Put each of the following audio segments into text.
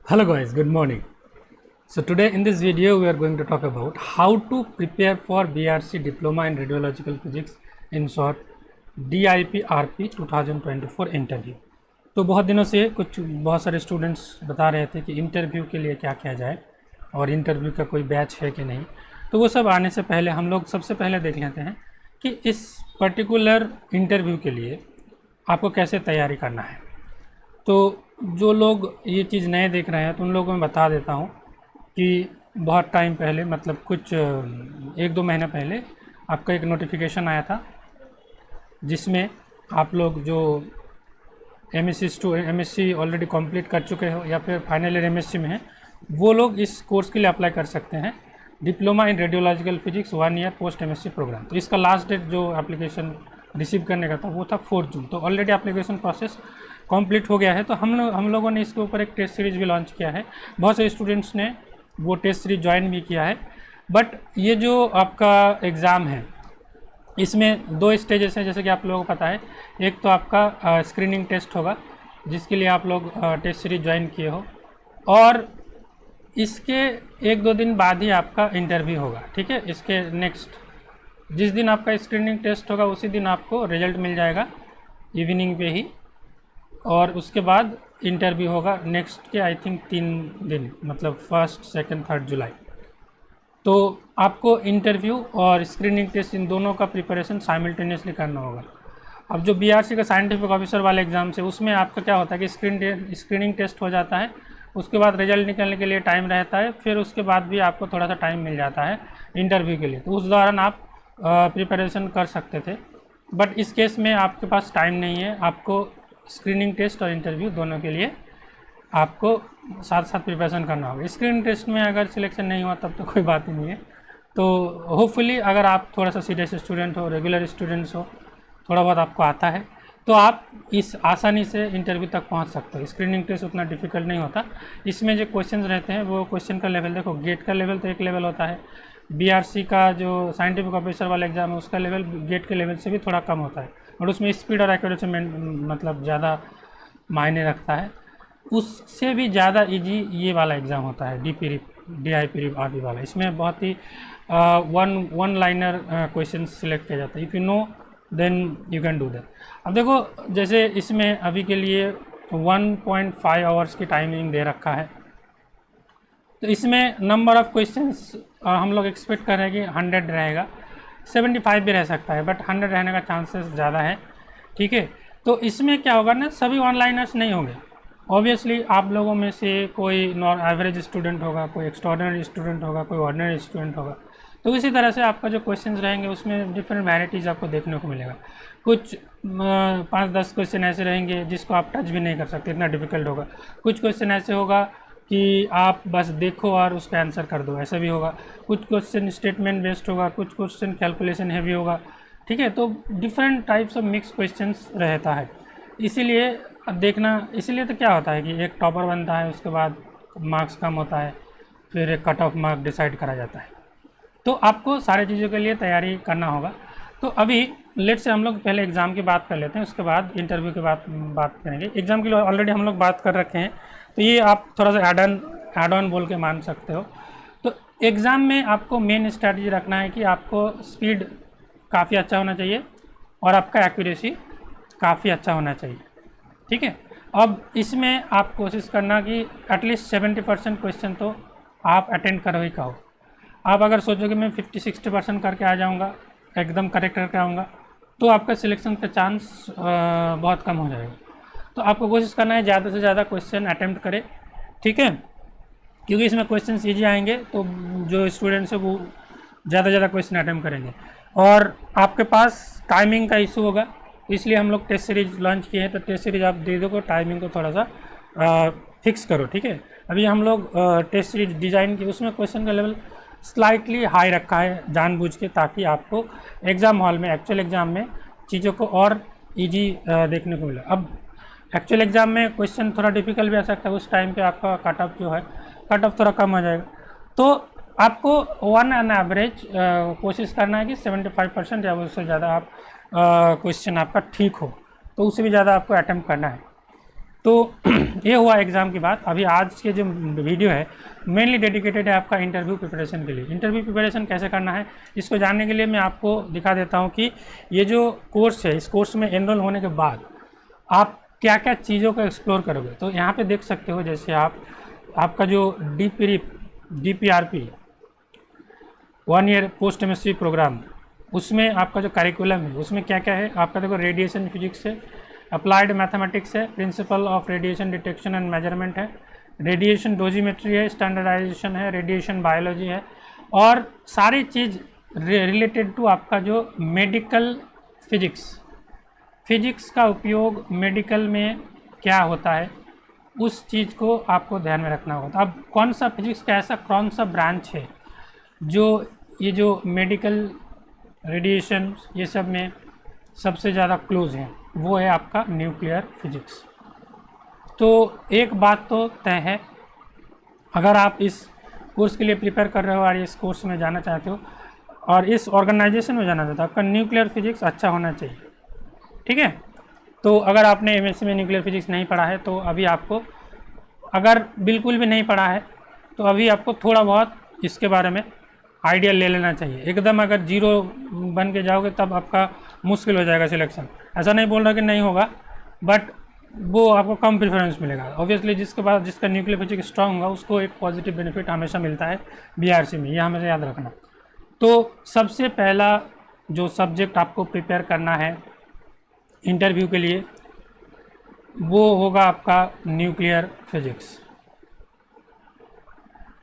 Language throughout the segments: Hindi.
Hello guys, good morning. So today in this video we are going to talk about how to prepare for BRC Diploma in Radiological Physics, in short DIP-RP 2024 interview. तो बहुत दिनों से बहुत सारे स्टूडेंट्स बता रहे थे कि इंटरव्यू के लिए क्या किया जाए और इंटरव्यू का कोई बैच है कि नहीं। तो वो सब आने से पहले हम लोग सबसे पहले देख लेते हैं कि इस पर्टिकुलर इंटरव्यू के लिए आपको कैसे तैयारी करना है। तो जो लोग ये चीज़ नए देख रहे हैं तो उन लोगों को मैं बता देता हूँ कि बहुत टाइम पहले, मतलब कुछ 1-2 महीने पहले आपका एक नोटिफिकेशन आया था जिसमें आप लोग जो एमएससी ऑलरेडी कंप्लीट कर चुके हो या फिर फाइनल ईयर एमएससी में हैं, वो लोग इस कोर्स के लिए अप्लाई कर सकते हैं। Diploma in radiological physics 1 year post MSc programme. तो इसका लास्ट डेट जो एप्लीकेशन रिसीव करने का था वो था 4 जून। तो ऑलरेडी एप्लीकेशन प्रोसेस कंप्लीट हो गया है। तो हम लोगों ने इसके ऊपर एक टेस्ट सीरीज़ भी लॉन्च किया है। बहुत सारे स्टूडेंट्स ने वो टेस्ट सीरीज ज्वाइन भी किया है। बट ये जो आपका एग्ज़ाम है इसमें 2 स्टेजेस हैं, जैसे कि आप लोगों को पता है। एक तो आपका स्क्रीनिंग टेस्ट होगा जिसके लिए आप लोग टेस्ट सीरीज ज्वाइन किए हो, और इसके 1-2 दिन बाद ही आपका इंटरव्यू होगा। ठीक है, इसके नेक्स्ट जिस दिन आपका स्क्रीनिंग टेस्ट होगा उसी दिन आपको रिजल्ट मिल जाएगा इवनिंग पे ही, और उसके बाद इंटरव्यू होगा नेक्स्ट के आई थिंक 3 दिन, मतलब 1, 2, 3 जुलाई। तो आपको इंटरव्यू और स्क्रीनिंग टेस्ट इन दोनों का प्रिपरेशन साइमल्टेनियसली करना होगा। अब जो बीआरसी का साइंटिफिक ऑफिसर वाले एग्ज़ाम से उसमें आपका क्या होता है कि स्क्रीनिंग टेस्ट हो जाता है, उसके बाद रिजल्ट निकलने के लिए टाइम रहता है, फिर उसके बाद भी आपको थोड़ा सा टाइम मिल जाता है इंटरव्यू के लिए। तो उस दौरान आप प्रिपरेशन कर सकते थे। बट इस केस में आपके पास टाइम नहीं है। आपको स्क्रीनिंग टेस्ट और इंटरव्यू दोनों के लिए आपको साथ साथ प्रिपरेशन करना होगा। स्क्रीनिंग टेस्ट में अगर सिलेक्शन नहीं हुआ तब तो कोई बात ही नहीं है। तो होपफुली अगर आप थोड़ा सा सीरियस स्टूडेंट हो, रेगुलर स्टूडेंट्स हो, थोड़ा बहुत आपको आता है, तो आप इस आसानी से इंटरव्यू तक पहुंच सकते हो। स्क्रीनिंग टेस्ट उतना डिफ़िकल्ट नहीं होता। इसमें जो क्वेश्चंस रहते हैं वो क्वेश्चन का लेवल देखो, गेट का लेवल तो एक लेवल होता है, बीआरसी का जो साइंटिफिक ऑफिसर वाला एग्ज़ाम है उसका लेवल गेट के लेवल से भी थोड़ा कम होता है, और उसमें स्पीड और एक्यूरेसी मतलब ज़्यादा मायने रखता है। उससे भी ज़्यादा इजी ये वाला एग्ज़ाम होता है DIP-RP वाला। इसमें बहुत ही वन लाइनर क्वेश्चन सिलेक्ट किया जाता है। If you know then you can do that. अब देखो, जैसे इसमें अभी के लिए 1.5 आवर्स की टाइमिंग दे रखा है, तो इसमें नंबर ऑफ़ क्वेश्चंस हम लोग एक्सपेक्ट कर रहे हैं कि 100 रहेगा, 75 भी रह सकता है, बट 100 रहने का चांसेस ज़्यादा है। ठीक है, तो इसमें क्या होगा ना, सभी ऑनलाइनर्स नहीं होंगे। ऑब्वियसली आप लोगों में से कोई एवरेज स्टूडेंट होगा, कोई एक्स्ट्राऑर्डिनरी स्टूडेंट होगा, कोई ऑर्डिनरी स्टूडेंट होगा। तो इसी तरह से आपका जो क्वेश्चंस रहेंगे उसमें डिफरेंट वैराइटीज़ आपको देखने को मिलेगा। कुछ 5-10 क्वेश्चन ऐसे रहेंगे जिसको आप टच भी नहीं कर सकते, इतना डिफिकल्ट होगा। कुछ क्वेश्चन ऐसे होगा कि आप बस देखो और उसका आंसर कर दो, ऐसा भी होगा। कुछ क्वेश्चन स्टेटमेंट बेस्ड होगा, कुछ क्वेश्चन कैलकुलेशन हैवी होगा। ठीक है, तो different types of mix questions रहता है। इसीलिए देखना, इसीलिए तो क्या होता है कि एक टॉपर बनता है, उसके बाद मार्क्स कम होता है, फिर एक कट ऑफ मार्क डिसाइड करा जाता है। तो आपको सारी चीज़ों के लिए तैयारी करना होगा। तो अभी लेट से हम लोग पहले एग्ज़ाम की बात कर लेते हैं, उसके बाद इंटरव्यू की बात करेंगे। एग्ज़ाम के लिए ऑलरेडी हम लोग बात कर रखे हैं, तो ये आप थोड़ा सा एड ऑन बोल के मान सकते हो। तो एग्ज़ाम में आपको मेन स्ट्रैटेजी रखना है कि आपको स्पीड काफ़ी अच्छा होना चाहिए और आपका एक्यूरेसी काफ़ी अच्छा होना चाहिए। ठीक है, अब इसमें आप कोशिश करना कि एटलीस्ट 70% क्वेश्चन तो आप अटेंड करो ही कहो। आप अगर सोचोगे मैं 50-60% करके आ जाऊँगा, एकदम करेक्ट करके आऊँगा, तो आपका सिलेक्शन का चांस बहुत कम हो जाएगा। तो आपको कोशिश करना है ज़्यादा से ज़्यादा क्वेश्चन अटेम्प्ट करें। ठीक है, क्योंकि इसमें क्वेश्चन ईजी आएंगे तो जो स्टूडेंट्स है वो ज़्यादा क्वेश्चन अटेम्प्ट करेंगे। और आपके पास टाइमिंग का इशू होगा, इसलिए हम लोग टेस्ट सीरीज लॉन्च किए हैं। तो टेस्ट सीरीज आप दे दो, टाइमिंग को थोड़ा सा फिक्स करो। ठीक है, अभी हम लोग टेस्ट सीरीज डिज़ाइन की, उसमें क्वेश्चन का लेवल स्लाइटली हाई रखा है जानबूझ के, ताकि आपको एग्ज़ाम हॉल में, एक्चुअल एग्ज़ाम में चीज़ों को और ईजी देखने को मिले। अब एक्चुअल एग्ज़ाम में क्वेश्चन थोड़ा डिफिकल्ट भी आ सकता है, उस टाइम पे आपका कट ऑफ जो है, कट ऑफ थोड़ा कम हो जाएगा। तो आपको वन ऑन एवरेज कोशिश करना है कि 75% या उससे ज़्यादा आप क्वेश्चन आपका ठीक हो, तो उससे भी ज़्यादा आपको अटेम्प्ट करना है। तो ये हुआ एग्ज़ाम की बात। अभी आज के जो वीडियो है मेनली डेडिकेटेड है आपका इंटरव्यू प्रिपरेशन के लिए। इंटरव्यू प्रिपरेशन कैसे करना है इसको जानने के लिए मैं आपको दिखा देता हूँ कि ये जो कोर्स है, इस कोर्स में एनरोल होने के बाद आप क्या क्या चीज़ों को एक्सप्लोर करोगे। तो यहाँ पे देख सकते हो, जैसे आपका जो DPRP 1 year post MSc programme, उसमें आपका जो करिकुलम है उसमें क्या क्या है। आपका देखो रेडिएशन फिजिक्स है, अप्लाइड मैथमेटिक्स है, principle of radiation detection and measurement है, रेडिएशन डोजीमेट्री है, स्टैंडर्डाइजेशन है, रेडिएशन बायोलॉजी है, और सारी चीज़ रिलेटेड टू आपका जो मेडिकल फिजिक्स का उपयोग मेडिकल में क्या होता है उस चीज़ को आपको ध्यान में रखना होगा। अब कौन सा फिजिक्स का ऐसा कौन सा ब्रांच है जो ये जो मेडिकल रेडिएशन ये सब में सबसे ज़्यादा क्लोज है, वो है आपका न्यूक्लियर फिजिक्स। तो एक बात तो तय है, अगर आप इस कोर्स के लिए प्रिपेयर कर रहे हो और इस कोर्स में जाना चाहते हो और इस ऑर्गेनाइजेशन में जाना चाहते हो, आपका न्यूक्लियर फिजिक्स अच्छा होना चाहिए, ठीक है। तो अगर आपने एमएससी में न्यूक्लियर फिजिक्स नहीं पढ़ा है तो अभी आपको, अगर बिल्कुल भी नहीं पढ़ा है तो अभी आपको थोड़ा बहुत इसके बारे में आइडिया ले लेना चाहिए। एकदम अगर जीरो बन के जाओगे तब आपका मुश्किल हो जाएगा सिलेक्शन। ऐसा नहीं बोल रहा कि नहीं होगा, बट वो आपको कम प्रेफरेंस मिलेगा। ऑब्वियसली जिसका न्यूक्लियर फिजिक्स स्ट्रांग होगा उसको एक पॉजिटिव बेनिफिट हमेशा मिलता है बीआरसी में, यह हमेशा याद रखना। तो सबसे पहला जो सब्जेक्ट आपको प्रिपेयर करना है इंटरव्यू के लिए वो होगा आपका न्यूक्लियर फिजिक्स।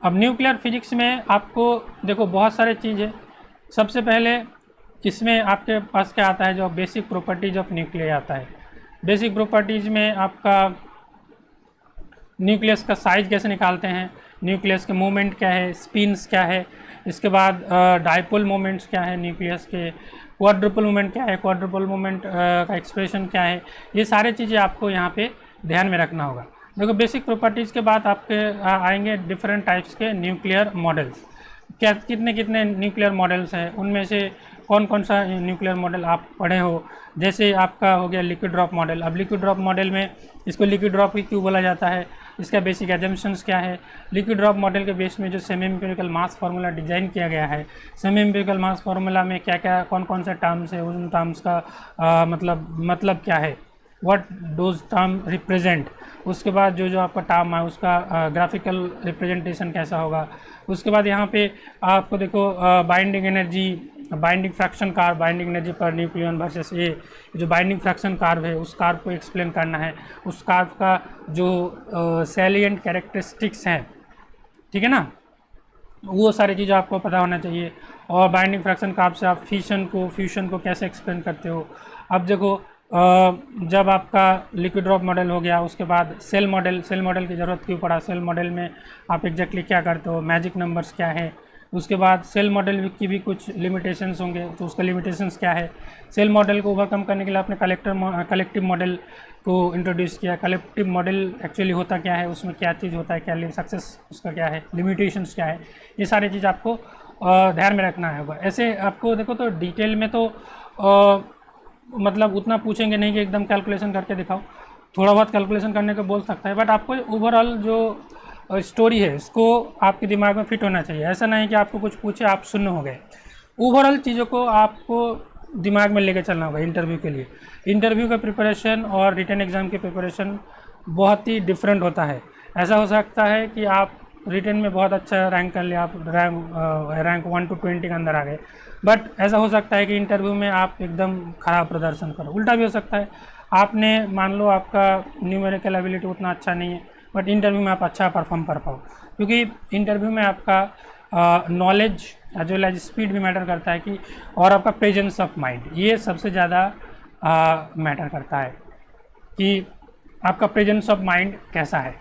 अब न्यूक्लियर फिजिक्स में आपको देखो बहुत सारे चीज़ है। सबसे पहले इसमें आपके पास क्या आता है, जो बेसिक प्रॉपर्टीज ऑफ न्यूक्लियर आता है। बेसिक प्रॉपर्टीज़ में आपका न्यूक्लियस का साइज कैसे निकालते हैं, न्यूक्लियस के मोमेंट क्या है, स्पिन्स क्या है, इसके बाद डाइपोल मोमेंट्स क्या है न्यूक्लियस के, क्वाड्रुपल मोमेंट क्या है, क्वाड्रुपल मोमेंट का एक्सप्रेशन क्या है, ये सारी चीज़ें आपको यहाँ पे ध्यान में रखना होगा। देखो बेसिक प्रॉपर्टीज़ के बाद आपके आएंगे डिफरेंट टाइप्स के न्यूक्लियर मॉडल्स। क्या कितने न्यूक्लियर मॉडल्स हैं, उनमें से कौन कौन सा न्यूक्लियर मॉडल आप पढ़े हो। जैसे आपका हो गया लिक्विड ड्रॉप मॉडल। अब लिक्विड ड्रॉप मॉडल में इसको लिक्विड ड्रॉप ही क्यों बोला जाता है, इसका बेसिक एजम्पशंस क्या है। लिक्विड ड्रॉप मॉडल के बेस में जो semi empirical mass formula design किया गया है, सेमी एम्पिरिकल मास फार्मूला में क्या क्या कौन से टर्म्स है, उन टर्म्स का मतलब क्या है, व्हाट डोज टर्म रिप्रेजेंट। उसके बाद जो आपका टर्म है उसका ग्राफिकल रिप्रेजेंटेशन कैसा होगा। उसके बाद यहाँ पे आपको देखो binding energy, binding fraction curve, binding energy per nucleon versus A, जो बाइंडिंग फ्रैक्शन कार्व है उस कार्व को एक्सप्लेन करना है। उस कार्व का जो सैलिएंट कैरेक्टरिस्टिक्स हैं, ठीक है ना, वो सारी चीज़ें आपको पता होना चाहिए। और बाइंडिंग फ्रैक्शन कार्व से आप फ्यूशन को कैसे एक्सप्लेन करते हो। अब देखो जब आपका लिक्विड ड्रॉप मॉडल हो गया, उसके बाद सेल मॉडल की ज़रूरत क्यों पड़ा, सेल मॉडल में आप एग्जैक्टली क्या करते हो, मैजिक नंबर्स क्या है। उसके बाद सेल मॉडल की भी कुछ लिमिटेशंस होंगे, तो उसका लिमिटेशंस क्या है। सेल मॉडल को ओवरकम करने के लिए आपने कलेक्टिव मॉडल को इंट्रोड्यूस किया। कलेक्टिव मॉडल एक्चुअली होता क्या है, उसमें क्या चीज़ होता है, क्या सक्सेस उसका क्या है, लिमिटेशंस क्या है, ये सारी चीज़ आपको ध्यान में रखना होगा। ऐसे आपको देखो तो डिटेल में तो मतलब उतना पूछेंगे नहीं कि एकदम कैलकुलेशन करके दिखाओ, थोड़ा बहुत कैलकुलेशन करने को बोल सकता है, बट आपको ओवरऑल जो स्टोरी है इसको आपके दिमाग में फिट होना चाहिए। ऐसा नहीं कि आपको कुछ पूछे आप शून्य हो गए। ओवरऑल चीज़ों को आपको दिमाग में लेके चलना होगा इंटरव्यू के लिए। इंटरव्यू का प्रिपरेशन और रिटन एग्ज़ाम की प्रिपरेशन बहुत ही डिफरेंट होता है। ऐसा हो सकता है कि आप रिटन में बहुत अच्छा रैंक कर लिया, आप रैंक 1 to 20 के अंदर आ गए, बट ऐसा हो सकता है कि इंटरव्यू में आप एकदम ख़राब प्रदर्शन करो। उल्टा भी हो सकता है, आपने मान लो आपका न्यूमेरिकल एबिलिटी उतना अच्छा नहीं है, बट इंटरव्यू में आप अच्छा परफॉर्म कर पाओ, क्योंकि इंटरव्यू में आपका knowledge as well as speed भी मैटर करता है कि, और आपका प्रेजेंस ऑफ माइंड, ये सबसे ज़्यादा मैटर करता है कि आपका प्रेजेंस ऑफ माइंड कैसा है।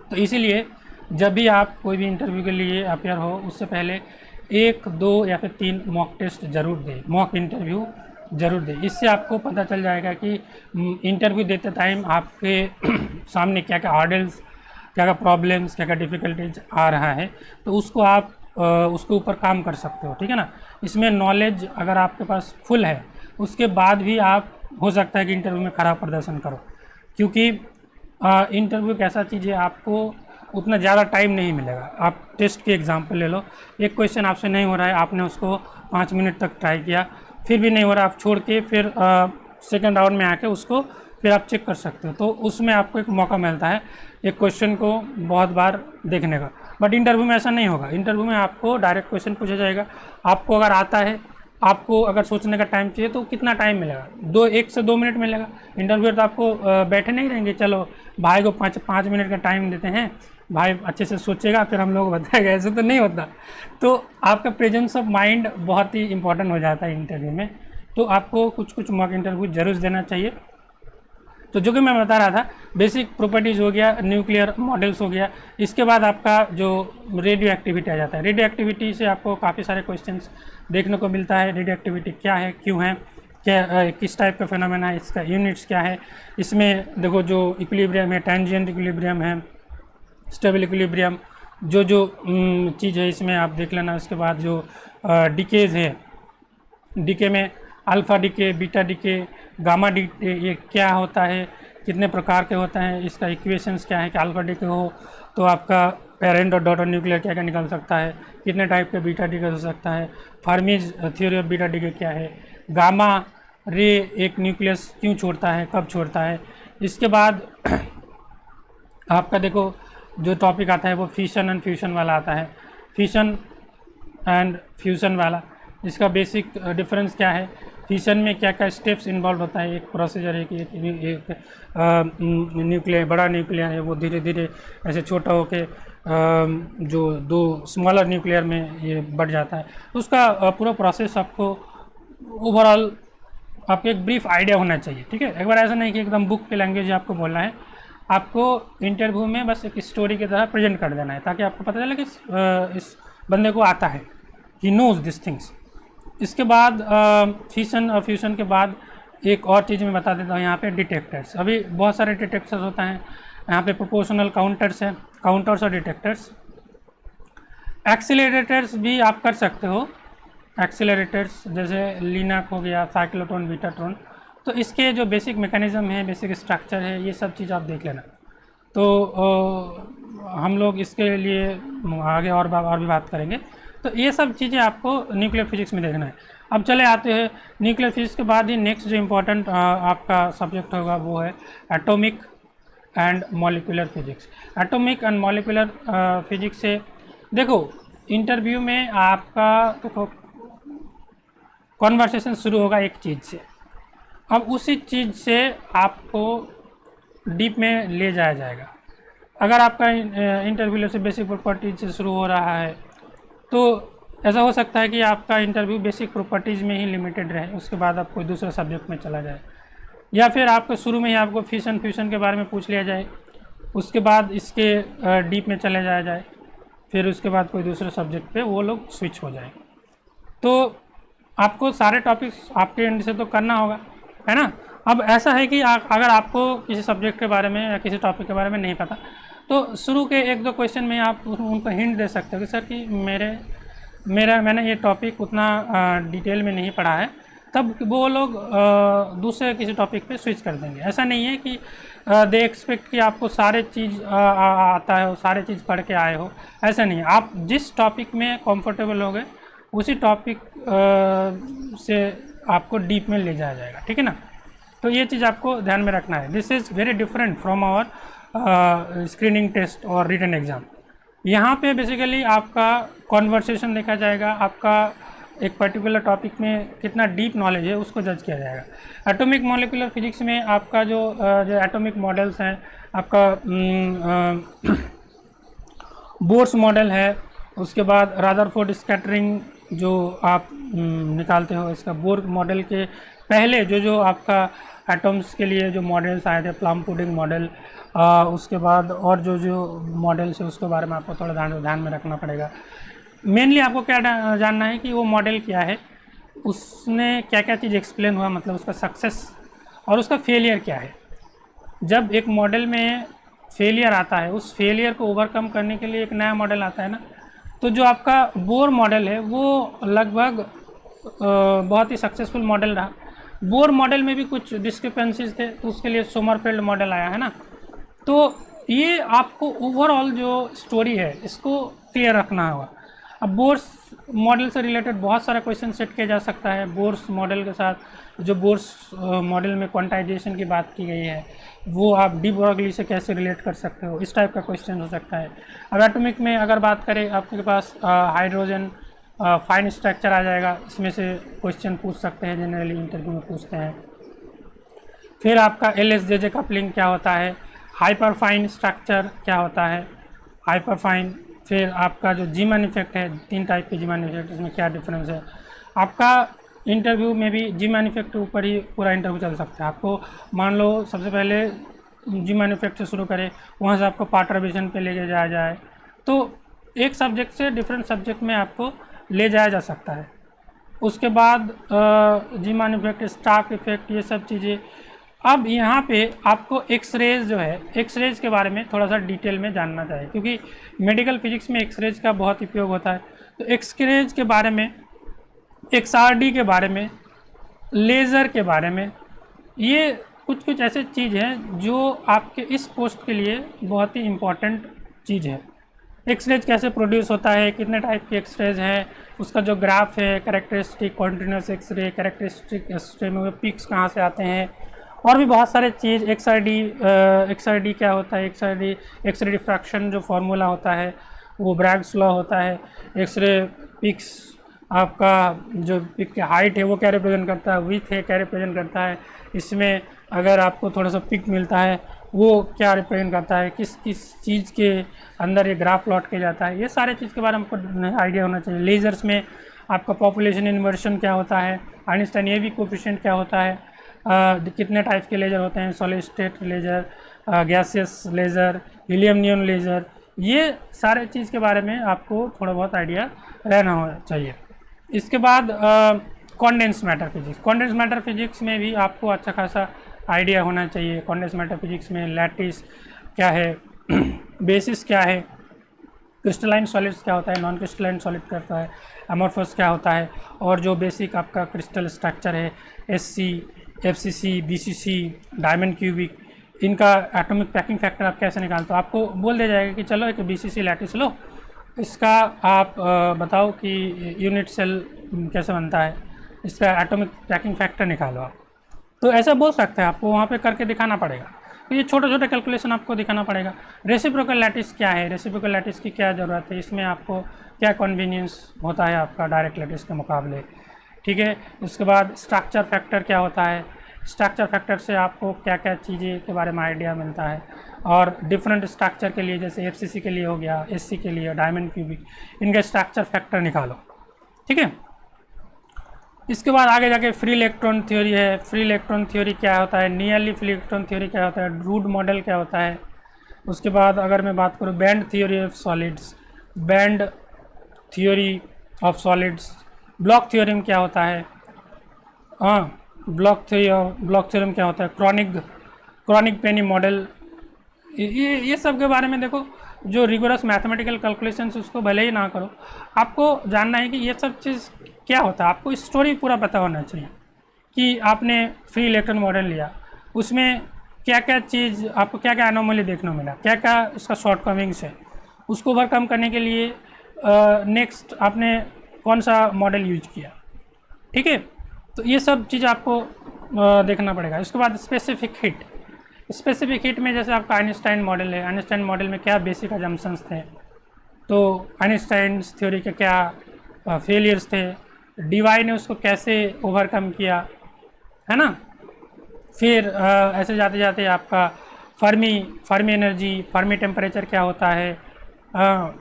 तो इसीलिए जब भी आप कोई भी इंटरव्यू के लिए अपेयर हो, उससे पहले 1, 2 या फिर 3 मॉक टेस्ट ज़रूर दें, मॉक इंटरव्यू ज़रूर दें। इससे आपको पता चल जाएगा कि इंटरव्यू देते टाइम आपके सामने क्या क्या हर्डल्स, क्या क्या प्रॉब्लम्स, क्या क्या डिफ़िकल्टीज आ रहा है, तो उसको आप उसके ऊपर काम कर सकते हो, ठीक है ना। इसमें नॉलेज अगर आपके पास फुल है, उसके बाद भी आप हो सकता है कि इंटरव्यू में ख़राब प्रदर्शन करो, क्योंकि इंटरव्यू एक ऐसा चीज़ है, आपको उतना ज़्यादा टाइम नहीं मिलेगा। आप टेस्ट की एग्जांपल ले लो, एक क्वेश्चन आपसे नहीं हो रहा है, आपने उसको 5 मिनट तक ट्राई किया, फिर भी नहीं हो रहा, आप छोड़ के फिर सेकंड राउंड में आके उसको फिर आप चेक कर सकते हो। तो उसमें आपको एक मौका मिलता है एक क्वेश्चन को बहुत बार देखने का। बट इंटरव्यू में ऐसा नहीं होगा। इंटरव्यू में आपको डायरेक्ट क्वेश्चन पूछा जाएगा, आपको अगर आता है, आपको अगर सोचने का टाइम चाहिए तो कितना टाइम मिलेगा, 1 से 2 मिनट मिलेगा। इंटरव्यू तो आपको बैठे नहीं रहेंगे, चलो भाई को 5 मिनट का टाइम देते हैं, भाई अच्छे से सोचेगा फिर हम लोग को बताएगा, ऐसे तो नहीं होता। तो आपका प्रेजेंस ऑफ माइंड बहुत ही इंपॉर्टेंट हो जाता है इंटरव्यू में। तो आपको कुछ मॉक इंटरव्यू जरूर देना चाहिए। तो जो कि मैं बता रहा था, बेसिक प्रॉपर्टीज़ हो गया, न्यूक्लियर मॉडल्स हो गया, इसके बाद आपका जो रेडियो एक्टिविटी आ जाता है। रेडियो एक्टिविटी से आपको काफ़ी सारे क्वेश्चंस देखने को मिलता है। रेडियो एक्टिविटी क्या है, क्यों है, क्या किस टाइप का फिनोमेना है, इसका यूनिट्स क्या है। इसमें देखो जो इक्विलिब्रियम है, ट्रांजिएंट इक्विलिब्रियम है, स्टेबल इक्विलिब्रियम, जो चीज़ है इसमें आप देख लेना। उसके बाद जो डिकेज है, डीके में alpha decay, beta decay, gamma decay, ये क्या होता है, कितने प्रकार के होते हैं, इसका इक्वेशंस क्या है कि अल्फ़ा डीके हो तो आपका पेरेंट और डॉटर न्यूक्लियर क्या क्या निकल सकता है, कितने टाइप के बीटा डीके हो सकता है, फर्मीज थ्योरी ऑफ बीटा डीके क्या है, गामा रे एक न्यूक्लियस क्यों छोड़ता है, कब छोड़ता है। इसके बाद आपका देखो जो टॉपिक आता है वो फिशन एंड फ्यूशन वाला आता है। फिशन एंड फ्यूज़न वाला, इसका बेसिक डिफरेंस क्या है, फिशन में क्या क्या स्टेप्स इन्वॉल्व होता है। एक प्रोसीजर है कि एक न्यूक्लियर, बड़ा न्यूक्लियर है, वो धीरे धीरे ऐसे छोटा होके जो 2 स्मॉलर न्यूक्लियर में ये बढ़ जाता है। तो उसका पूरा प्रोसेस आपको ओवरऑल आपको एक ब्रीफ आइडिया होना चाहिए, ठीक है। एक बार ऐसा नहीं कि एकदम बुक की लैंग्वेज आपको बोलना है, आपको इंटरव्यू में बस एक स्टोरी की तरह प्रेजेंट कर देना है, ताकि आपको पता चले कि इस बंदे को आता है, ही नोज़ दिस थिंग्स। इसके बाद फिशन और फ्यूशन के बाद एक और चीज़ मैं बता देता हूँ यहाँ पे, डिटेक्टर्स। अभी बहुत सारे डिटेक्टर्स होता है यहाँ पे, प्रोपोर्शनल काउंटर्स है, काउंटर्स और डिटेक्टर्स। एक्सीलरेटर्स भी आप कर सकते हो, एक्सीलरेटर्स जैसे लिनक हो गया, साइक्लोट्रॉन, बीटाट्रॉन। तो इसके जो बेसिक मैकेनिज़्म है, बेसिक स्ट्रक्चर है, ये सब चीज़ आप देख लेना। तो हम लोग इसके लिए आगे और भी बात करेंगे। तो ये सब चीज़ें आपको न्यूक्लियर फिजिक्स में देखना है। अब चले आते हैं न्यूक्लियर फिजिक्स के बाद ही नेक्स्ट जो इम्पोर्टेंट आपका सब्जेक्ट होगा वो है atomic and molecular physics. Atomic and molecular physics से देखो इंटरव्यू में आपका देखो कॉन्वर्सेशन शुरू होगा एक चीज़ से, अब उसी चीज़ से आपको डीप में ले जाया जाएगा। अगर आपका इंटरव्यू से बेसिक प्रॉपर्टीज से शुरू हो रहा है तो ऐसा हो सकता है कि आपका इंटरव्यू बेसिक प्रॉपर्टीज़ में ही लिमिटेड रहे, उसके बाद आप कोई दूसरे सब्जेक्ट में चला जाए, या फिर आपको शुरू में ही आपको फिशन फ्यूशन के बारे में पूछ लिया जाए, उसके बाद इसके डीप में चले जाया जाए, फिर उसके बाद कोई दूसरे सब्जेक्ट पे वो लोग स्विच हो जाए। तो आपको सारे टॉपिक्स आपके एंड से तो करना होगा, है ना। अब ऐसा है कि अगर आपको किसी सब्जेक्ट के बारे में या किसी टॉपिक के बारे में नहीं पता, तो शुरू के 1-2 क्वेश्चन में आप उनको हिंट दे सकते हो कि सर कि मैंने ये टॉपिक उतना डिटेल में नहीं पढ़ा है, तब वो लोग दूसरे किसी टॉपिक पे स्विच कर देंगे। ऐसा नहीं है कि दे एक्सपेक्ट कि आपको सारे चीज़ आता है, सारे चीज़ पढ़ के आए हो, ऐसा नहीं है। आप जिस टॉपिक में कंफर्टेबल हो गए उसी टॉपिक से आपको डीप में ले जाया जाएगा, ठीक है ना। तो ये चीज़ आपको ध्यान में रखना है। This is very different from our screening test और रिटन एग्ज़ाम। यहाँ पे बेसिकली आपका कॉन्वर्सेशन देखा जाएगा, आपका एक पर्टिकुलर टॉपिक में कितना डीप नॉलेज है उसको जज किया जाएगा। एटॉमिक मॉलिक्यूलर फिजिक्स में आपका जो एटॉमिक मॉडल्स हैं, आपका बोर्स मॉडल है, उसके बाद रदरफोर्ड स्कैटरिंग जो आप निकालते हो, इसका बोर मॉडल के पहले जो आपका एटम्स के लिए जो मॉडल्स आए थे, प्लम पुडिंग मॉडल, उसके बाद और जो मॉडल्स है उसके बारे में आपको थोड़ा ध्यान में रखना पड़ेगा। मेनली आपको क्या जानना है कि वो मॉडल क्या है, उसने क्या क्या चीज़ एक्सप्लेन हुआ, मतलब उसका सक्सेस और उसका फेलियर क्या है। जब एक मॉडल में फेलियर आता है, उस फेलियर को ओवरकम करने के लिए एक नया मॉडल आता है ना, तो जो आपका बोर मॉडल है वो लगभग बहुत ही सक्सेसफुल मॉडल रहा। बोर मॉडल में भी कुछ डिस्क्रिपेंसीज थे, तो उसके लिए सोमरफेल्ड मॉडल आया है ना। तो ये आपको ओवरऑल जो स्टोरी है इसको क्लियर रखना होगा। अब बोर्स मॉडल से रिलेटेड बहुत सारा क्वेश्चन सेट किया जा सकता है। बोर्स मॉडल के साथ जो बोर्स मॉडल में क्वांटाइजेशन की बात की गई है वो आप डी ब्रॉगली से कैसे रिलेट कर सकते हो, इस टाइप का क्वेश्चन हो सकता है। अब एटॉमिक में अगर बात करें, आपके पास हाइड्रोजन फाइन स्ट्रक्चर आ जाएगा, इसमें से क्वेश्चन पूछ सकते हैं, जनरली इंटरव्यू में पूछते हैं। फिर आपका LSJJ कपलिंग क्या होता है, हाइपर फाइन स्ट्रक्चर क्या होता है, हाइपर फाइन। फिर आपका जो जीमैन इफेक्ट है, 3 टाइप के जीमैन इफेक्ट, इसमें क्या डिफरेंस है। आपका इंटरव्यू में भी जीमैन इफेक्ट के ऊपर ही पूरा इंटरव्यू चल सकता है। आपको मान लो सबसे पहले जीमैन इफेक्ट से शुरू करें, वहाँ से आपको पार्ट रिविजन पे ले जाया जाए, तो एक सब्जेक्ट से डिफरेंट सब्जेक्ट में आपको ले जाया जा सकता है। उसके बाद जीमैन इफेक्ट, स्टार्क इफेक्ट, ये सब चीज़ें। अब यहाँ पे आपको एक्सरेज जो है, एक्सरेज के बारे में थोड़ा सा डिटेल में जानना चाहिए, क्योंकि मेडिकल फिजिक्स में एक्सरेज का बहुत उपयोग होता है। तो एक्सरेज के बारे में, XRD के बारे में, लेज़र के बारे में, ये कुछ कुछ ऐसे चीज़ हैं जो आपके इस पोस्ट के लिए बहुत ही इम्पॉर्टेंट चीज़ है। एक्सरेज कैसे प्रोड्यूस होता है, कितने टाइप के एक्सरेज हैं, उसका जो ग्राफ है, characteristic, continuous x-ray, characteristic x-ray में पिक्स कहाँ से आते हैं, और भी बहुत सारे चीज़। XRD क्या होता है, एक्सरे डिफ्रैक्शन जो फार्मूला होता है वो ब्रैग्स लॉ होता है। एक्सरे पिक्स, आपका जो पिक की हाइट है वो क्या रिप्रेजेंट करता है, विड्थ है क्या रिप्रेजेंट करता है, इसमें अगर आपको थोड़ा सा पिक मिलता है वो क्या रिप्रेजेंट करता है, किस किस चीज़ के अंदर ये ग्राफ प्लॉट किया जाता है, ये सारे चीज़ के बारे में आपको आइडिया होना चाहिए। लेज़र्स में आपका पॉपुलेशन इन्वर्शन क्या होता है, आइंस्टाइन ए वी कोफिशिएंट क्या होता है, कितने टाइप के लेज़र होते हैं, solid state laser, gaseous laser, helium neon laser, ये सारे चीज़ के बारे में आपको थोड़ा बहुत आइडिया रहना चाहिए। इसके बाद condense matter physics, condense matter physics में भी आपको अच्छा खासा आइडिया होना चाहिए। कॉन्डेंस मैटर फिजिक्स में लैटिस क्या है, बेसिस क्या है, क्रिस्टलाइन सॉलिड्स क्या होता है, नॉन क्रिस्टलाइन सॉलिड क्या होता है, अमॉर्फस क्या होता है, और जो बेसिक आपका क्रिस्टल स्ट्रक्चर है, SC, FCC, BCC, diamond cubic, इनका एटॉमिक पैकिंग फैक्टर आप कैसे निकालते हो। आपको बोल दिया जाएगा कि चलो एक BCC लैटिस लो, इसका आप बताओ कि यूनिट सेल कैसे बनता है, इसका एटॉमिक पैकिंग फैक्टर निकालो आप, तो ऐसा बोल सकते हैं। आपको वहाँ पे करके दिखाना पड़ेगा, तो ये छोटे छोटे कैलकुलेशन आपको दिखाना पड़ेगा। रेसिप्रोकल लैटिस क्या है, रेसिप्रोकल लैटिस की क्या ज़रूरत है, इसमें आपको क्या कन्वीनियंस होता है आपका डायरेक्ट लैटिस के मुकाबले, ठीक है। उसके बाद स्ट्रक्चर फैक्टर क्या होता है, स्ट्रक्चर फैक्टर से आपको क्या क्या चीज़ें के बारे में आइडिया मिलता है, और डिफरेंट स्ट्रक्चर के लिए, जैसे FCC के लिए हो गया, SC के लिए, डायमंड क्यूबिक, इनके स्ट्रक्चर फैक्टर निकालो, ठीक है। इसके बाद आगे जाके फ्री इलेक्ट्रॉन थ्योरी है। फ्री इलेक्ट्रॉन थ्योरी क्या होता है, नियरली फ्री इलेक्ट्रॉन थ्योरी क्या होता है, रूड मॉडल क्या होता है। उसके बाद अगर मैं बात करूँ band theory of solids, band theory of solids, block theorem क्या होता है, हाँ ब्लॉक थ्योरम क्या होता है, क्रॉनिक पेनी मॉडल, ये सब के बारे में देखो। जो रिगोरस मैथमेटिकल कैलकुलेशंस उसको भले ही ना करो, आपको जानना है कि ये सब चीज़ क्या होता है। आपको स्टोरी पूरा पता होना चाहिए कि आपने फ्री इलेक्ट्रॉन मॉडल लिया, उसमें क्या क्या चीज़ आपको, क्या क्या एनोमली देखने को मिला, क्या क्या इसका शॉर्टकमिंग्स है, उसको ओवरकम करने के लिए नेक्स्ट आपने कौन सा मॉडल यूज किया, ठीक है। तो ये सब चीज़ आपको देखना पड़ेगा। उसके बाद स्पेसिफिक हिट में जैसे आपका आइंस्टाइन मॉडल है, आइंस्टाइन मॉडल में क्या बेसिक अजम्पशंस थे, तो आइंस्टाइन थ्योरी के क्या फेलियर्स थे, डीवाई ने उसको कैसे ओवरकम किया, है ना। फिर ऐसे जाते जाते आपका फर्मी एनर्जी, फर्मी टेम्परेचर क्या होता है,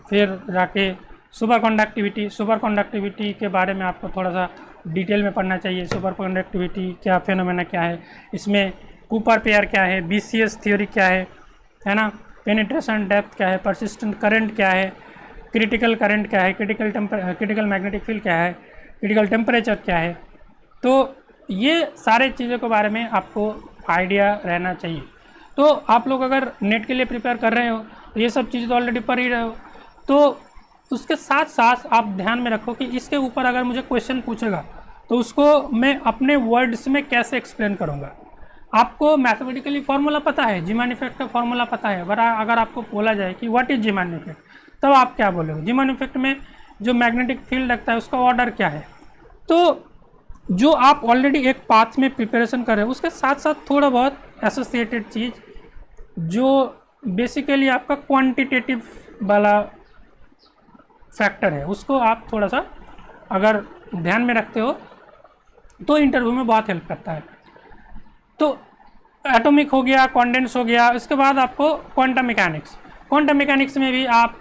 फिर जाके सुपर कंडक्टिविटी के बारे में आपको थोड़ा सा डिटेल में पढ़ना चाहिए। सुपर कंडक्टिविटी क्या फेनोमेना क्या है, इसमें कूपर पेयर क्या है, BCS थ्योरी क्या है ना, पेनिट्रेशन डेप्थ क्या है, परसिस्टेंट करंट क्या है, क्रिटिकल करंट क्या है, क्रिटिकल मैग्नेटिक फील्ड क्या है, क्रिटिकल टेम्परेचर क्या है। तो ये सारे चीज़ों के बारे में आपको आइडिया रहना चाहिए। तो आप लोग अगर नेट के लिए प्रिपेयर कर रहे हो तो ये सब चीज़ें तो ऑलरेडी पढ़ ही रहे हो, तो उसके साथ साथ आप ध्यान में रखो कि इसके ऊपर अगर मुझे क्वेश्चन पूछेगा तो उसको मैं अपने वर्ड्स में कैसे एक्सप्लेन करूँगा। आपको मैथमेटिकली फार्मूला पता है, जीमान इफेक्ट का फार्मूला पता है, अगर आपको बोला जाए कि व्हाट इज जीमान इफेक्ट, तब आप क्या बोलोगे? जीमान इफेक्ट में जो मैग्नेटिक फील्ड लगता है उसका ऑर्डर क्या है? तो जो आप ऑलरेडी एक पाथ में प्रिपरेशन कर रहे हो उसके साथ साथ थोड़ा बहुत एसोसिएटेड चीज़ जो बेसिकली आपका क्वांटिटेटिव वाला फैक्टर है, उसको आप थोड़ा सा अगर ध्यान में रखते हो तो इंटरव्यू में बहुत हेल्प करता है। तो एटॉमिक हो गया, कॉन्डेंस हो गया, इसके बाद आपको क्वांटम मैकेनिक्स में भी आप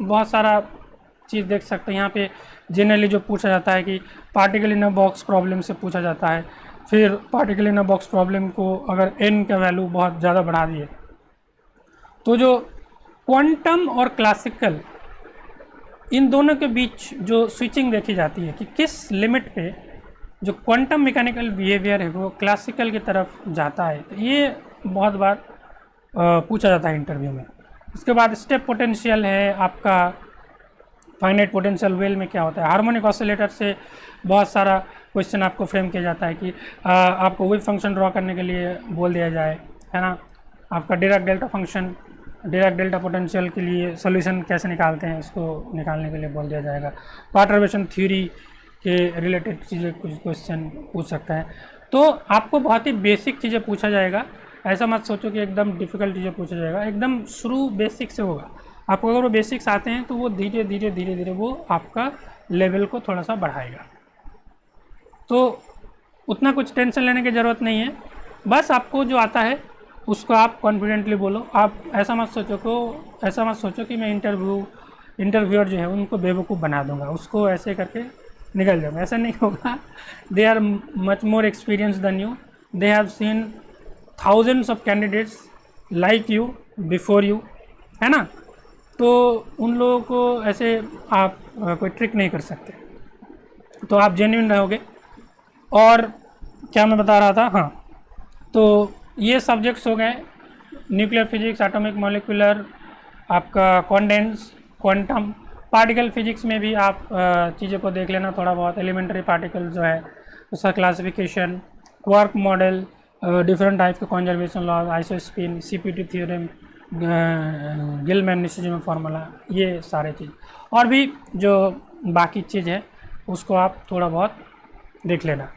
बहुत सारा चीज़ देख सकते हैं। यहाँ पे जनरली जो पूछा जाता है कि particle in a box problem से पूछा जाता है। फिर particle in a box problem को अगर n का वैल्यू बहुत ज़्यादा बढ़ा दिए तो जो क्वांटम और क्लासिकल इन दोनों के बीच जो स्विचिंग देखी जाती है कि किस लिमिट पे जो क्वांटम मैकेनिकल बिहेवियर है वो क्लासिकल की तरफ जाता है, तो ये बहुत बार पूछा जाता है इंटरव्यू में। उसके बाद स्टेप पोटेंशियल है आपका, फाइनाइट पोटेंशियल वेल में क्या होता है। हार्मोनिक ऑसिलेटर से बहुत सारा क्वेश्चन आपको फ्रेम किया जाता है कि आपको वेव फंक्शन ड्रॉ करने के लिए बोल दिया जाए, है ना। आपका Dirac delta function, Dirac delta potential के लिए सोल्यूशन कैसे निकालते हैं इसको निकालने के लिए बोल दिया जाएगा। परटर्बेशन थ्योरी के रिलेटेड चीज़ें कुछ क्वेश्चन पूछ सकता है। तो आपको बहुत ही बेसिक चीज़ें पूछा जाएगा, ऐसा मत सोचो कि एकदम डिफ़िकल्ट चीज़ें पूछा जाएगा, एकदम शुरू बेसिक से होगा। आपको अगर वो बेसिक्स आते हैं तो वो धीरे धीरे वो आपका लेवल को थोड़ा सा बढ़ाएगा। तो उतना कुछ टेंशन लेने की ज़रूरत नहीं है, बस आपको जो आता है उसको आप कॉन्फिडेंटली बोलो। आप ऐसा मत सोचो कि मैं इंटरव्यूअर जो है उनको बेवकूफ़ बना दूंगा, उसको ऐसे करके निकल जाऊंगा, ऐसा नहीं होगा। They are much more experience than you, they have seen thousands of candidates like you before you, है ना। तो उन लोगों को ऐसे आप कोई ट्रिक नहीं कर सकते, तो आप जेन्युइन रहोगे। और क्या मैं बता रहा था, हाँ, तो ये सब्जेक्ट्स हो गए न्यूक्लियर फिजिक्स, एटॉमिक मॉलिक्यूलर, आपका कॉन्डेंस, क्वांटम। पार्टिकल फिजिक्स में भी आप चीज़ों को देख लेना थोड़ा बहुत। एलिमेंट्री पार्टिकल जो है उसका classification, quark model, different type के conservation laws, isospin, CPT theorem, गिल-मैन्यूसिज्म फार्मूला, ये सारे चीज़ और भी जो बाकी चीज़ है उसको आप थोड़ा बहुत देख लेना।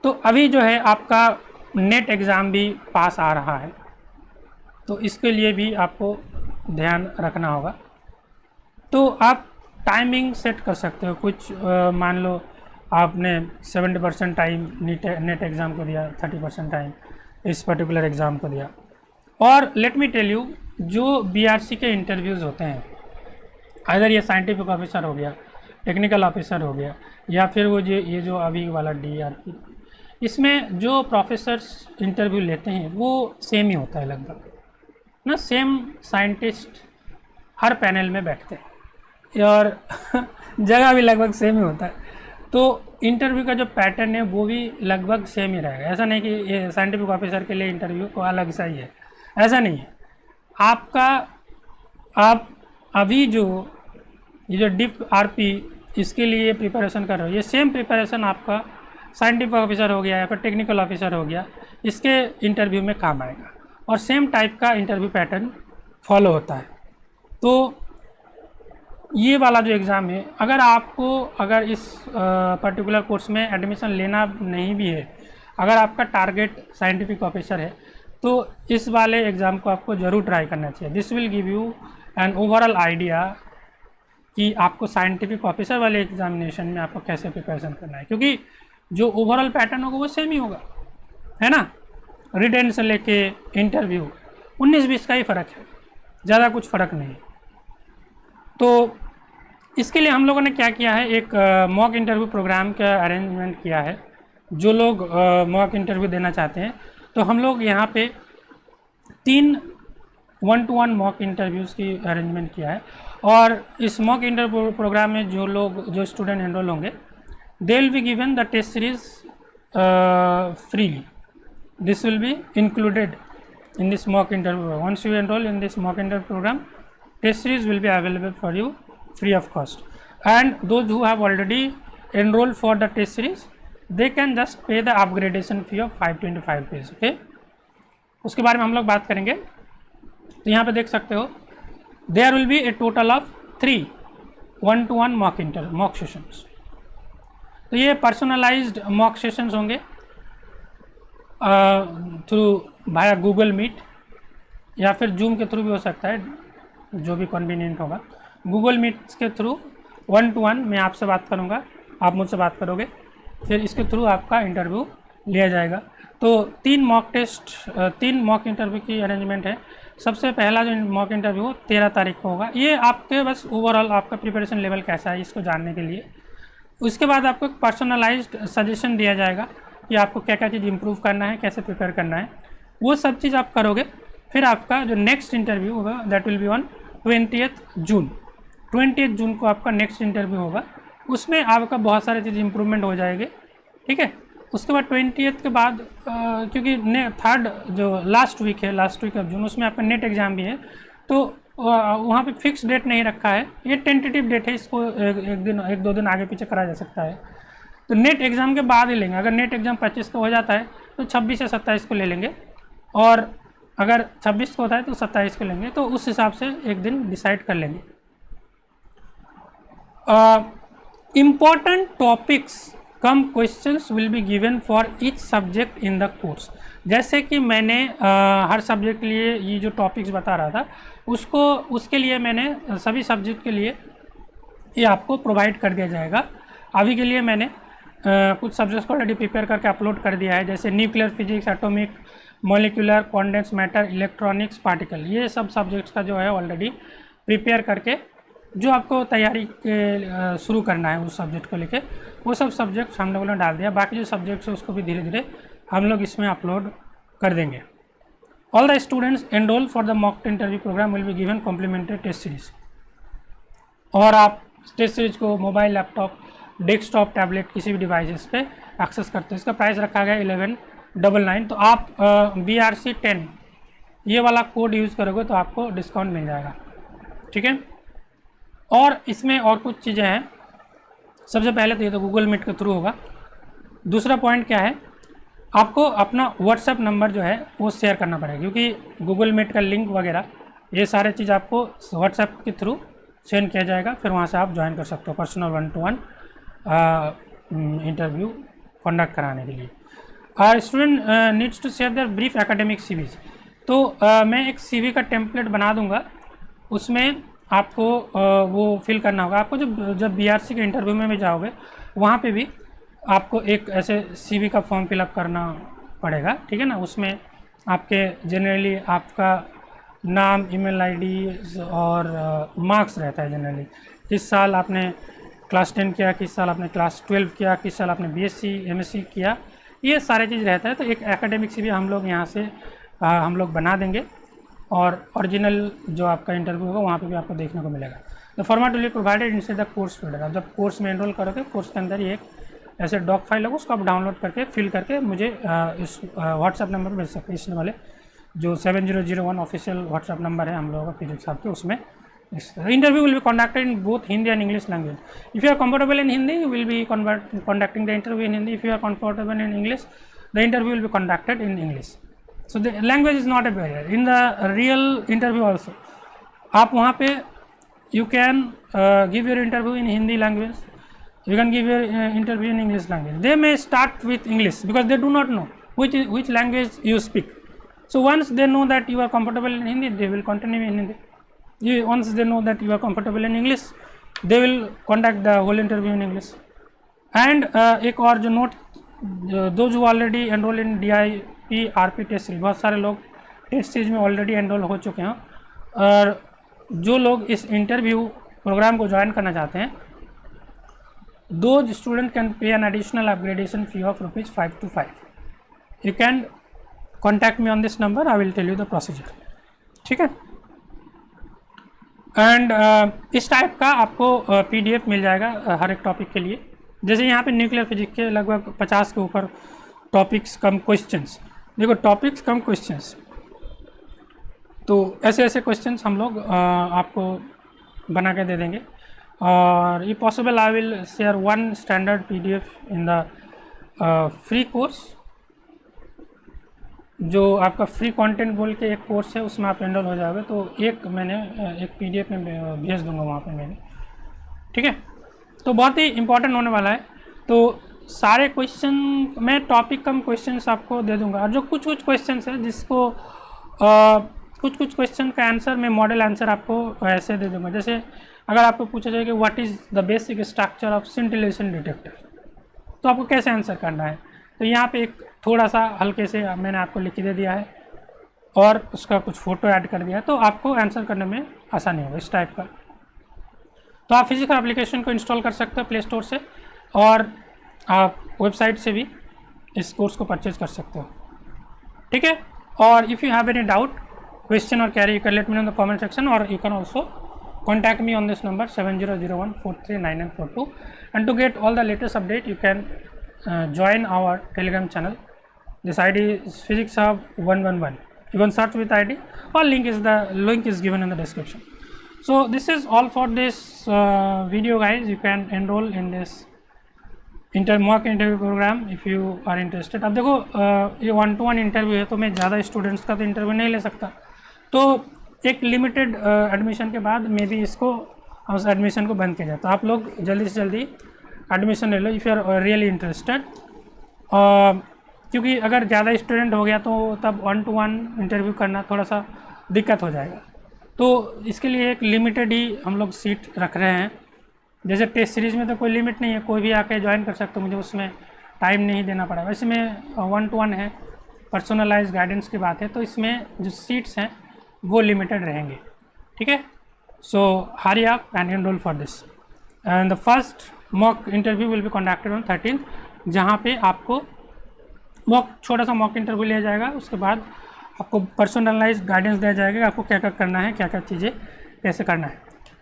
तो अभी जो है आपका नेट एग्ज़ाम भी पास आ रहा है, तो इसके लिए भी आपको ध्यान रखना होगा। तो आप टाइमिंग सेट कर सकते हो कुछ, मान लो आपने 70% टाइम नेट एग्ज़ाम को दिया, 30% टाइम इस पर्टिकुलर एग्ज़ाम को दिया। और लेट मी टेल यू, जो BRC के इंटरव्यूज़ होते हैं, अगर ये साइंटिफिक ऑफिसर हो गया, टेक्निकल ऑफिसर हो गया, या फिर वो ये जो अभी वाला DRP, इसमें जो प्रोफेसर्स इंटरव्यू लेते हैं वो सेम ही होता है लगभग ना, सेम साइंटिस्ट हर पैनल में बैठते हैं और जगह भी लगभग सेम ही होता है। तो इंटरव्यू का जो पैटर्न है वो भी लगभग सेम ही रहेगा। ऐसा नहीं कि ये साइंटिफिक ऑफिसर के लिए इंटरव्यू को अलग सा ही है, ऐसा नहीं है। आप अभी ये जो डिप RP इसके लिए प्रिपरेशन कर रहे हो, ये सेम प्रिपरेशन आपका साइंटिफिक ऑफिसर हो गया या फिर टेक्निकल ऑफिसर हो गया, इसके इंटरव्यू में काम आएगा और सेम टाइप का इंटरव्यू पैटर्न फॉलो होता है। तो ये वाला जो एग्ज़ाम है, अगर इस पर्टिकुलर कोर्स में एडमिशन लेना नहीं भी है, अगर आपका टारगेट साइंटिफिक ऑफिसर है, तो इस वाले एग्ज़ाम को आपको ज़रूर ट्राई करना चाहिए। This will give you an overall idea कि आपको साइंटिफिक ऑफिसर वाले एग्जामिनेशन में आपको कैसे प्रिपरेशन करना है, क्योंकि जो ओवरऑल पैटर्न होगा वो सेम ही होगा, है ना। रिटन से लेके इंटरव्यू 19-20 का ही फ़र्क है, ज़्यादा कुछ फ़र्क नहीं। तो इसके लिए हम लोगों ने क्या किया है, एक मॉक इंटरव्यू प्रोग्राम का अरेंजमेंट किया है। जो लोग मॉक इंटरव्यू देना चाहते हैं, तो हम लोग यहाँ पे 3 1-to-1 मॉक इंटरव्यूज़ की अरेंजमेंट किया है। और इस मॉक इंटरव्यू प्रोग्राम में जो स्टूडेंट एनरोल होंगे, they will be given the test series freely. This will be included in this mock interview. Once you enroll in this mock interview program, test series will be available for you, free of cost. And those who have already enrolled for the test series, they will be getting the test series free of cost. And those who have already enrolled for the test series, they will be getting the test series free of cost. And those who have already enrolled for the test series, they will be getting the test series free of cost. And those who have already they can just पे the upgradation fee of 525 rupees. Okay, उसके बारे में हम लोग बात करेंगे। तो यहाँ पे देख सकते हो there will be a total of 3 1-to-1 mock sessions. तो ये पर्सनलाइज्ड मॉक सेशंस होंगे थ्रू वाया गूगल मीट या फिर जूम के थ्रू भी हो सकता है, जो भी कन्वीनियंट होगा। गूगल मीट के थ्रू 1-to-1 मैं आपसे बात करूँगा, आप मुझसे बात करोगे, फिर इसके थ्रू आपका इंटरव्यू लिया जाएगा। तो 3 मॉक इंटरव्यू की अरेंजमेंट है। सबसे पहला जो मॉक इंटरव्यू हो 13 तारीख को होगा। ये आपके बस ओवरऑल आपका प्रिपरेशन लेवल कैसा है इसको जानने के लिए। उसके बाद आपको एक पर्सनलाइज्ड सजेशन दिया जाएगा कि आपको क्या क्या चीज़ इंप्रूव करना है, कैसे प्रिपेयर करना है, वो सब चीज़ आप करोगे। फिर आपका जो नेक्स्ट इंटरव्यू होगा that will be on 20th June. 20th जून को आपका नेक्स्ट इंटरव्यू होगा। उसमें आपका बहुत सारे चीज़ इंप्रूवमेंट हो जाएंगे, ठीक है। उसके बाद 20th के बाद क्योंकि थर्ड जो लास्ट वीक ऑफ जून, उसमें आपका नेट एग्ज़ाम भी है, तो वहाँ पे फिक्स डेट नहीं रखा है, ये टेंटेटिव डेट है, इसको एक दो दिन आगे पीछे करा जा सकता है। तो नेट एग्ज़ाम के बाद ही लेंगे। अगर नेट एग्ज़ाम 25 को हो जाता है तो 26 या 27 को ले लेंगे, और अगर 26 को होता है तो 27 को लेंगे। तो उस हिसाब से एक दिन डिसाइड कर लेंगे। Important topics come questions will be given for each subject in the course. जैसे कि मैंने हर सब्जेक्ट के लिए ये जो टॉपिक्स बता रहा था उसके लिए मैंने सभी सब्जेक्ट के लिए ये आपको प्रोवाइड कर दिया जाएगा। अभी के लिए मैंने कुछ सब्जेक्ट्स को ऑलरेडी प्रिपेयर करके अपलोड कर दिया है, जैसे nuclear physics, atomic, molecular, condense matter, electronics, particle, ये सब सब्जेक्ट्स का जो है ऑलरेडी प्रिपेयर करके जो आपको तैयारी के शुरू करना है उस सब्जेक्ट को लेके, वो सब सब्जेक्ट्स हम लोगों ने डाल दिया। बाकी जो सब्जेक्ट्स है उसको भी धीरे धीरे हम लोग इसमें अपलोड कर देंगे। All the students enrol for the mock interview programme will be given complimentary test series. और आप टेस्ट सीरीज को मोबाइल, लैपटॉप, डेस्कटॉप, टैबलेट किसी भी डिवाइसेस पे एक्सेस करते हैं। इसका प्राइस रखा गया 1199। तो आप BRC10 ये वाला कोड यूज़ करोगे तो आपको डिस्काउंट मिल जाएगा, ठीक है। और इसमें और कुछ चीज़ें हैं। सबसे पहले तो ये तो गूगल मीट के थ्रू होगा। दूसरा पॉइंट क्या है, आपको अपना व्हाट्सएप नंबर जो है वो शेयर करना पड़ेगा, क्योंकि गूगल मीट का लिंक वगैरह ये सारे चीज़ आपको व्हाट्सएप के थ्रू सेंड किया जाएगा। फिर वहाँ से आप ज्वाइन कर सकते हो पर्सनल 1-to-1 इंटरव्यू कंडक्ट कराने के लिए। Student needs to share their brief academic CVs. तो मैं एक सीवी का टेम्पलेट बना दूंगा, उसमें आपको वो फिल करना होगा। आपको जब BRC के इंटरव्यू में भी जाओगे वहाँ पे भी आपको एक ऐसे सीवी का फॉर्म फिलअप करना पड़ेगा, ठीक है ना। उसमें आपके जनरली आपका नाम, ईमेल आईडी और मार्क्स रहता है जनरली, किस साल आपने क्लास 10 किया, किस साल आपने क्लास 12 किया, किस साल आपने BSc MSc किया, ये सारे चीज़ रहता है। तो एक एकेडमिक सीवी हम लोग यहाँ से हम लोग बना देंगे, और ओरिजिनल जो आपका इंटरव्यू होगा वहाँ पे भी आपको देखने को मिलेगा। The format will be provided inside the course folder. आप जब कोर्स में एनरोल करोगे, कोर्स के अंदर ये एक ऐसे डॉक फाइल होगा, उसको आप डाउनलोड करके फिल करके मुझे इस व्हाट्सएप नंबर पर भेज सकते हैं। इसमें वाले जो 7001 ऑफिशियल व्हाट्सएप नंबर है हम लोगों का फिजिक्स साहब के, उसमें interview will be conducted in both Hindi and English language. If you are comfortable in Hindi you will be conducting the interview in Hindi. If you are comfortable in English, the interview will be conducted in English. So the language is not a barrier in the real interview also. आप वहाँ पे you can give your interview in Hindi language, you can give your interview in English language. They may start with English because they do not know which language you speak. So once they know that you are comfortable in Hindi, they will continue in Hindi. Once they know that you are comfortable in English, they will conduct the whole interview in English. And एक और जो note, those who already enroll in DIP RP test series, बहुत सारे लोग टेस्ट सीरीज में ऑलरेडी एनरोल हो चुके हैं, और जो लोग इस इंटरव्यू प्रोग्राम को ज्वाइन करना चाहते हैं, those student can pay an additional upgradation fee of ₹525. You can contact me on this number, I will tell you the procedure, ठीक है। एंड इस टाइप का आपको PDF मिल जाएगा हर एक टॉपिक के लिए। जैसे यहाँ पे न्यूक्लियर फिजिक्स के लगभग 50 के ऊपर टॉपिक्स कम क्वेश्चंस, देखो टॉपिक्स कम क्वेश्चंस, तो ऐसे ऐसे क्वेश्चंस हम लोग आपको बना के दे देंगे। और ये possible I will share 1 standard PDF in the free course जो आपका फ्री कंटेंट बोल के एक कोर्स है, उसमें आप एनरोल हो जाओगे तो एक मैंने एक PDF में भेज दूंगा वहाँ पे मैंने, ठीक है। तो बहुत ही इंपॉर्टेंट होने वाला है। तो सारे क्वेश्चन मैं टॉपिक कम क्वेश्चंस आपको दे दूंगा, और जो कुछ कुछ क्वेश्चंस है जिसको कुछ कुछ क्वेश्चन का आंसर मैं मॉडल आंसर आपको ऐसे दे दूंगा। जैसे अगर आपको पूछा जाए कि what is the basic structure of scintillation detector, तो आपको कैसे आंसर करना है, तो यहाँ पे एक थोड़ा सा हल्के से मैंने आपको लिख दे दिया है और उसका कुछ फ़ोटो ऐड कर दिया है, तो आपको आंसर करने में आसानी होगा इस टाइप का। तो आप फिजिकल एप्लीकेशन को इंस्टॉल कर सकते हो प्ले स्टोर से, और आप वेबसाइट से भी इस कोर्स को परचेज कर सकते हो, ठीक है। और if you have any doubt, question और query, you can let me know in the comment section, और you can also contact me on this number 7001439942, and to get all the latest update you can join our Telegram channel. This ID is Physics Hub 111. You can search with ID, or link is given in the description. So this is all for this video guys. You can enroll in this mock interview program if you are interested. अब देखो ये 1-to-1 इंटरव्यू है, तो मैं ज़्यादा स्टूडेंट्स का तो इंटरव्यू नहीं ले सकता, तो एक लिमिटेड एडमिशन के बाद मे बी इसको उस एडमिशन को बंद किया जाए। तो आप लोग जल्दी से जल्दी एडमिशन ले लो if you are really interested, क्योंकि अगर ज़्यादा स्टूडेंट हो गया तो तब 1-to-1 इंटरव्यू करना थोड़ा सा दिक्कत हो जाएगा। तो इसके लिए एक लिमिटेड ही हम लोग सीट रख रहे हैं। जैसे टेस्ट सीरीज़ में तो कोई लिमिट नहीं है, कोई भी आके ज्वाइन कर सकते हो, मुझे उसमें टाइम नहीं देना पड़ा। वैसे में 1-to-1 है, पर्सनलाइज गाइडेंस की बात है, तो इसमें जो सीट्स हैं वो लिमिटेड रहेंगे, ठीक है। So hurry up and enroll for this, and the first mock interview will be conducted on 13th, जहाँ पे आपको छोटा सा मॉक इंटरव्यू लिया जाएगा। उसके बाद आपको पर्सनलाइज गाइडेंस दिया जाएगा, आपको क्या क्या करना है, क्या क्या चीज़ें कैसे करना है,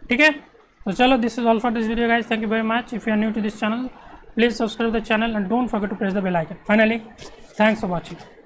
ठीक है। तो चलो, this is all for this video guys, thank you very much. If you are new to this channel, please subscribe the channel and don't forget to press the bell icon. Finally, thanks for watching.